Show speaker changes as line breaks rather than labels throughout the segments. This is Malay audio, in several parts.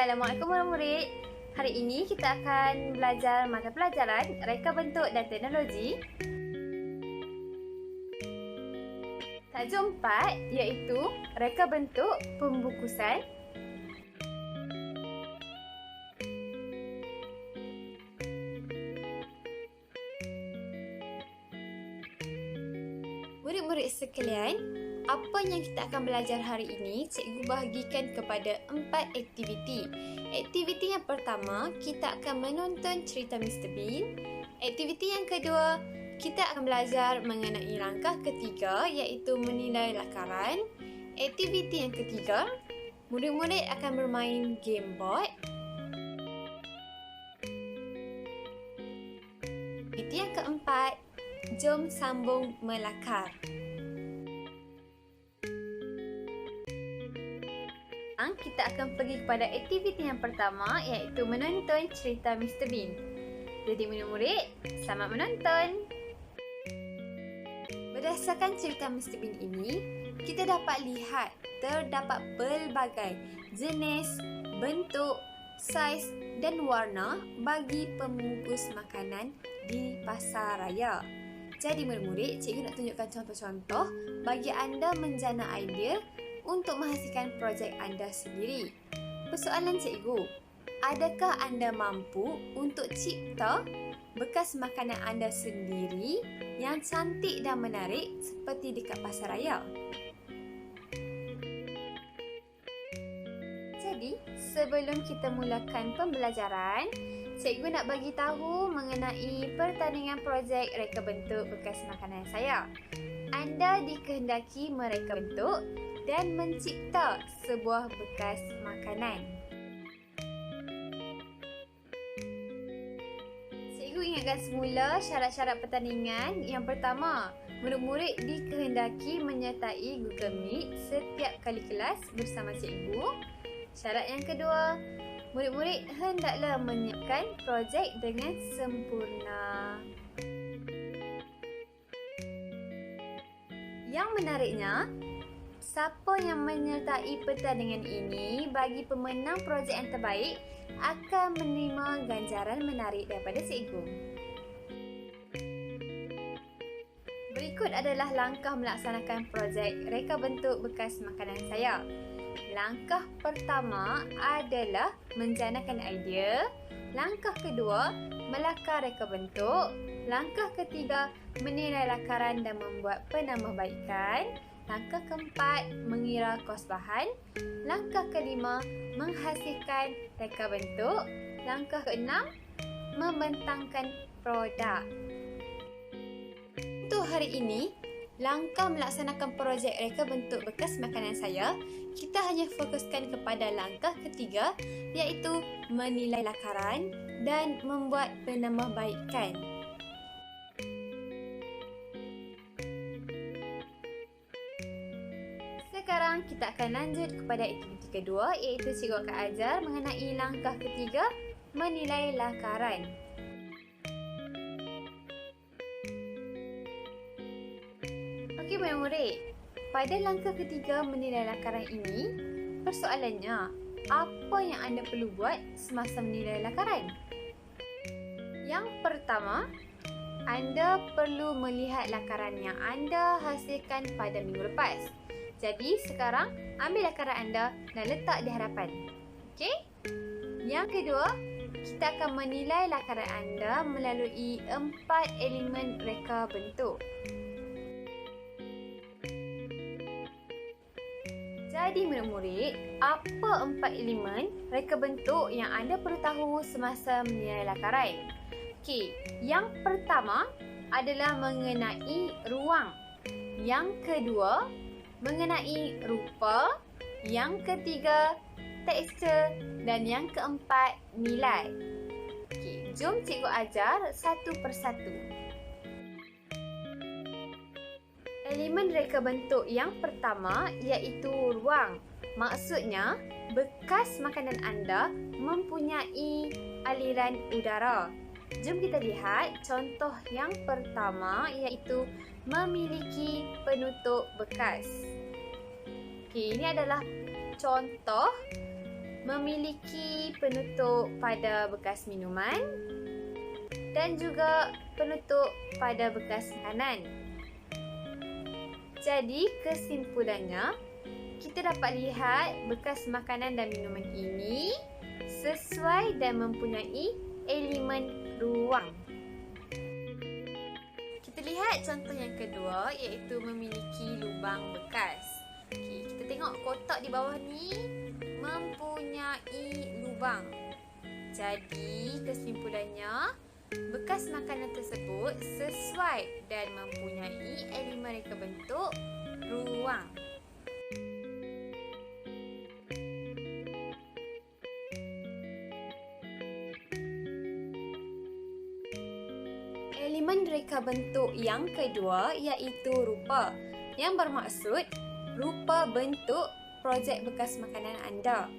Assalamualaikum murid-murid. Hari ini kita akan belajar mata pelajaran Reka Bentuk dan Teknologi. Tajuk 4 iaitu Reka Bentuk Pembungkusan. Murid-murid sekalian, apa yang kita akan belajar hari ini, cikgu bahagikan kepada 4 aktiviti. Aktiviti yang pertama, kita akan menonton cerita Mr. Bean. Aktiviti yang kedua, kita akan belajar mengenai langkah ketiga iaitu menilai lakaran. Aktiviti yang ketiga, murid-murid akan bermain game board. Aktiviti yang keempat, jom sambung melakar. Kita akan pergi kepada aktiviti yang pertama iaitu menonton cerita Mr. Bean. Jadi murid-murid, selamat menonton. Berdasarkan cerita Mr. Bean ini, kita dapat lihat terdapat pelbagai jenis, bentuk, saiz dan warna bagi pembungkus makanan di pasar raya. Jadi murid-murid, cikgu nak tunjukkan contoh-contoh bagi anda menjana idea untuk menghasilkan projek anda sendiri. Persoalan cikgu, adakah anda mampu untuk cipta bekas makanan anda sendiri yang cantik dan menarik seperti dekat pasar raya? Jadi, sebelum kita mulakan pembelajaran, cikgu nak bagi tahu mengenai pertandingan projek Reka Bentuk bekas makanan saya. Anda dikehendaki mereka bentuk dan mencipta sebuah bekas makanan. Cikgu ingatkan semula syarat-syarat pertandingan. Yang pertama, murid-murid dikehendaki menyertai Google Meet setiap kali kelas bersama cikgu. Syarat yang kedua, murid-murid hendaklah menyiapkan projek dengan sempurna. Yang menariknya, siapa yang menyertai pertandingan ini bagi pemenang projek yang terbaik akan menerima ganjaran menarik daripada cikgu. Berikut adalah langkah melaksanakan projek Reka Bentuk bekas makanan saya. Langkah pertama adalah menjanakan idea. Langkah kedua, melakar reka bentuk. Langkah ketiga, menilai lakaran dan membuat penambahbaikan. Langkah keempat, mengira kos bahan. Langkah kelima, menghasilkan reka bentuk. Langkah keenam, membentangkan produk. Untuk hari ini, langkah melaksanakan projek Reka Bentuk bekas makanan saya, kita hanya fokuskan kepada langkah ketiga iaitu menilai lakaran dan membuat penambahbaikan. Sekarang kita akan lanjut kepada aktiviti kedua iaitu cikgu akan ajar mengenai langkah ketiga, menilai lakaran. Okey murid-murid, pada langkah ketiga menilai lakaran ini, persoalannya, apa yang anda perlu buat semasa menilai lakaran? Yang pertama, anda perlu melihat lakaran yang anda hasilkan pada minggu lepas. Jadi sekarang ambil lakaran anda dan letak di hadapan. Okey? Yang kedua, kita akan menilai lakaran anda melalui 4 elemen reka bentuk. Jadi murid-murid, apa 4 elemen reka bentuk yang anda perlu tahu semasa menilai lakaran? Okey, yang pertama adalah mengenai ruang. Yang kedua, mengenai rupa. Yang ketiga, tekstur. Dan yang keempat, nilai. Okey, jom cikgu ajar satu persatu. Elemen reka bentuk yang pertama iaitu ruang. Maksudnya, bekas makanan anda mempunyai aliran udara. Jom kita lihat contoh yang pertama iaitu memiliki penutup bekas. Okey, ini adalah contoh memiliki penutup pada bekas minuman dan juga penutup pada bekas makanan. Jadi kesimpulannya, kita dapat lihat bekas makanan dan minuman ini sesuai dan mempunyai elemen ruang. Kita lihat contoh yang kedua, iaitu memiliki lubang bekas. Okey, kita tengok kotak di bawah ni mempunyai lubang. Jadi kesimpulannya, bekas makanan tersebut sesuai dan mempunyai elemen reka bentuk ruang. Elemen reka bentuk yang kedua iaitu rupa, yang bermaksud rupa bentuk projek bekas makanan anda.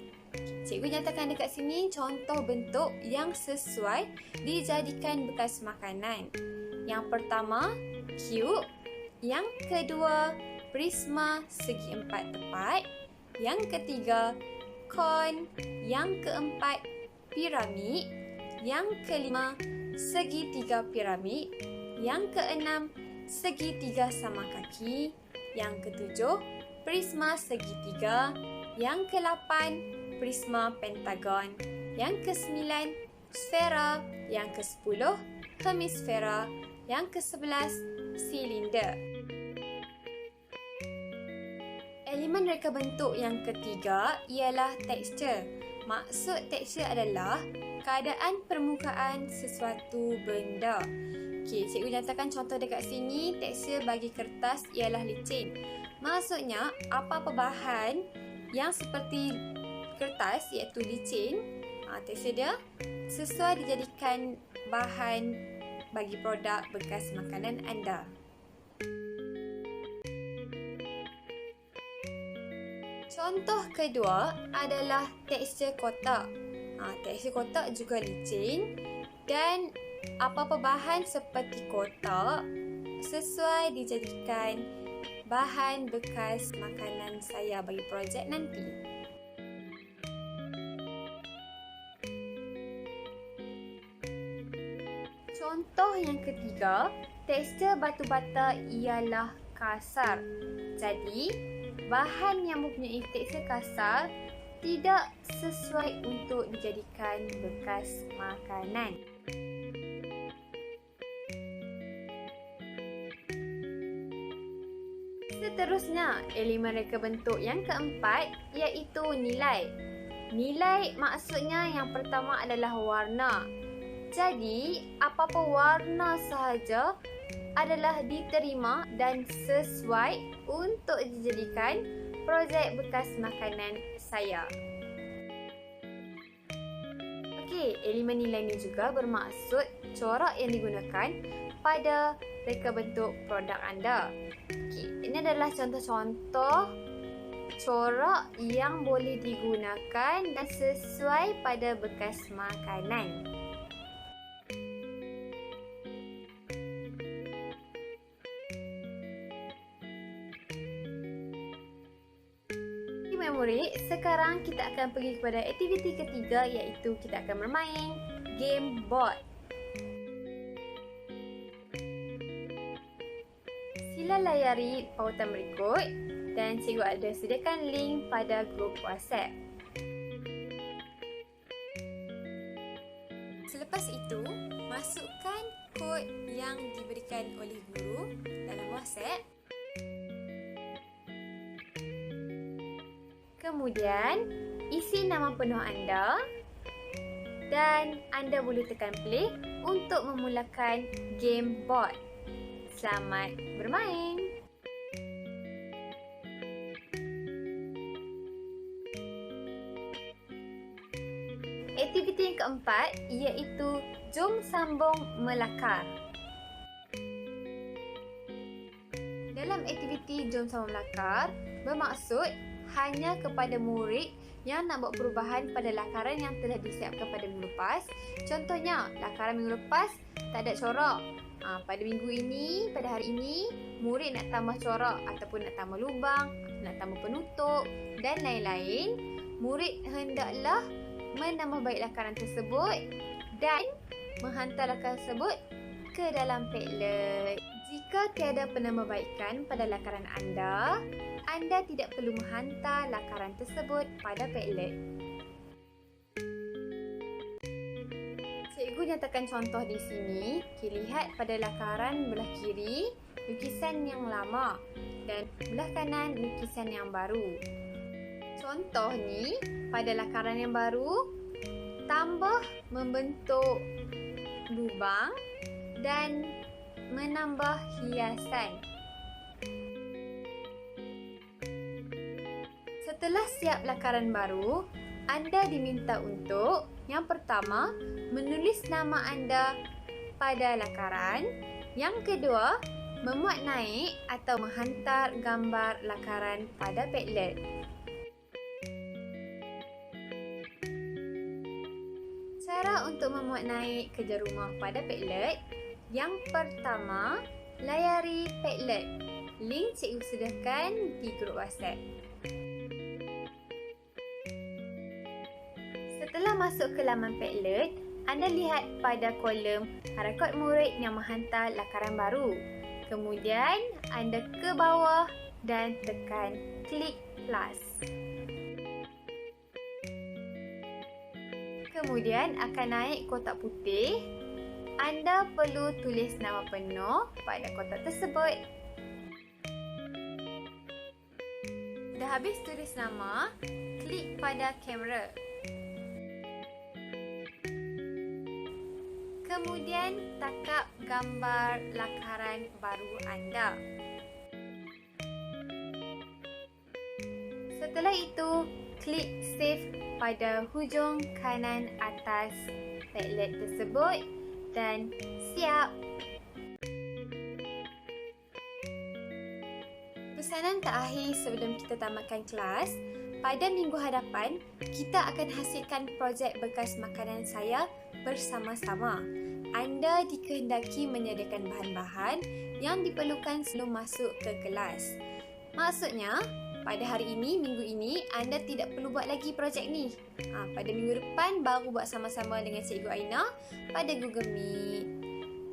Cikgu nyatakan dekat sini contoh bentuk yang sesuai dijadikan bekas makanan. Yang pertama, cube. Yang kedua, prisma segi empat tepat. Yang ketiga, kon. Yang keempat, piramid. Yang kelima, segitiga piramid. Yang keenam, segitiga sama kaki. Yang ketujuh, prisma segitiga. Yang ke-8, prisma pentagon. Yang ke-9, sfera. Yang ke-10, hemisfera. Yang ke-11, silinder. Elemen reka bentuk yang ketiga ialah tekstur. Maksud tekstur adalah keadaan permukaan sesuatu benda. Okey, cikgu nyatakan contoh dekat sini, tekstur bagi kertas ialah licin. Maksudnya, apa-apa bahan yang seperti kertas iaitu licin, tekstur dia sesuai dijadikan bahan bagi produk bekas makanan anda. Contoh kedua adalah tekstur kotak. Tekstur kotak juga licin dan apa-apa bahan seperti kotak sesuai dijadikan bahan bekas makanan saya bagi projek nanti. Contoh yang ketiga, tekstur batu bata ialah kasar. Jadi, bahan yang mempunyai tekstur kasar tidak sesuai untuk dijadikan bekas makanan. Seterusnya, elemen reka bentuk yang keempat iaitu nilai. Nilai maksudnya yang pertama adalah warna. Jadi, apa-apa warna sahaja adalah diterima dan sesuai untuk dijadikan projek bekas makanan saya. Okey, elemen nilai ini juga bermaksud corak yang digunakan pada reka bentuk produk anda. Okey, ini adalah contoh-contoh corak yang boleh digunakan dan sesuai pada bekas makanan. Murid, sekarang kita akan pergi kepada aktiviti ketiga iaitu kita akan bermain game board. Sila layari pautan berikut dan cikgu ada sediakan link pada grup WhatsApp. Selepas itu, masukkan kod yang diberikan oleh guru dalam WhatsApp. Kemudian, isi nama penuh anda dan anda boleh tekan play untuk memulakan game board. Selamat bermain! Aktiviti yang keempat iaitu jom sambung melakar. Dalam aktiviti jom sambung melakar bermaksud hanya kepada murid yang nak buat perubahan pada lakaran yang telah disiapkan pada minggu lepas. Contohnya, lakaran minggu lepas tak ada corak. Pada minggu ini, pada hari ini, murid nak tambah corak ataupun nak tambah lubang, nak tambah penutup dan lain-lain, murid hendaklah menambah baik lakaran tersebut dan menghantar lakaran tersebut ke dalam Padlet. Jika tiada penambahbaikan pada lakaran anda tidak perlu menghantar lakaran tersebut pada Padlet. Cikgu nyatakan contoh di sini. Lihat pada lakaran belah kiri, lukisan yang lama dan belah kanan lukisan yang baru. Contoh ni, pada lakaran yang baru, tambah membentuk lubang dan menambah hiasan. Setelah siap lakaran baru, anda diminta untuk yang pertama, menulis nama anda pada lakaran. Yang kedua, memuat naik atau menghantar gambar lakaran pada Padlet. Cara untuk memuat naik kerja rumah pada Padlet. Yang pertama, layari Padlet. Link cikgu sediakan di grup WhatsApp. Setelah masuk ke laman Padlet, anda lihat pada kolom harakat murid yang menghantar lakaran baru. Kemudian, anda ke bawah dan tekan klik plus. Kemudian akan naik kotak putih. Anda perlu tulis nama penuh pada kotak tersebut. Dah habis tulis nama, klik pada kamera. Kemudian takap gambar lakaran baru anda. Setelah itu, klik save pada hujung kanan atas Padlet tersebut dan siap. Pesanan terakhir sebelum kita tamatkan kelas. Pada minggu hadapan, kita akan hasilkan projek bekas makanan saya bersama-sama. Anda dikehendaki menyediakan bahan-bahan yang diperlukan sebelum masuk ke kelas. Maksudnya, pada hari ini, minggu ini, anda tidak perlu buat lagi projek ni. Pada minggu depan, baru buat sama-sama dengan Cikgu Aina pada Google Meet.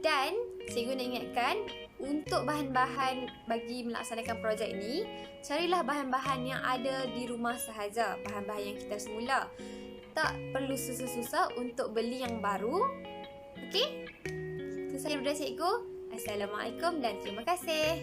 Dan, Cikgu nak ingatkan, untuk bahan-bahan bagi melaksanakan projek ni, carilah bahan-bahan yang ada di rumah sahaja, bahan-bahan yang kita semula. Tak perlu susah-susah untuk beli yang baru. Okey? Itu sahaja daripada Cikgu. Assalamualaikum dan terima kasih.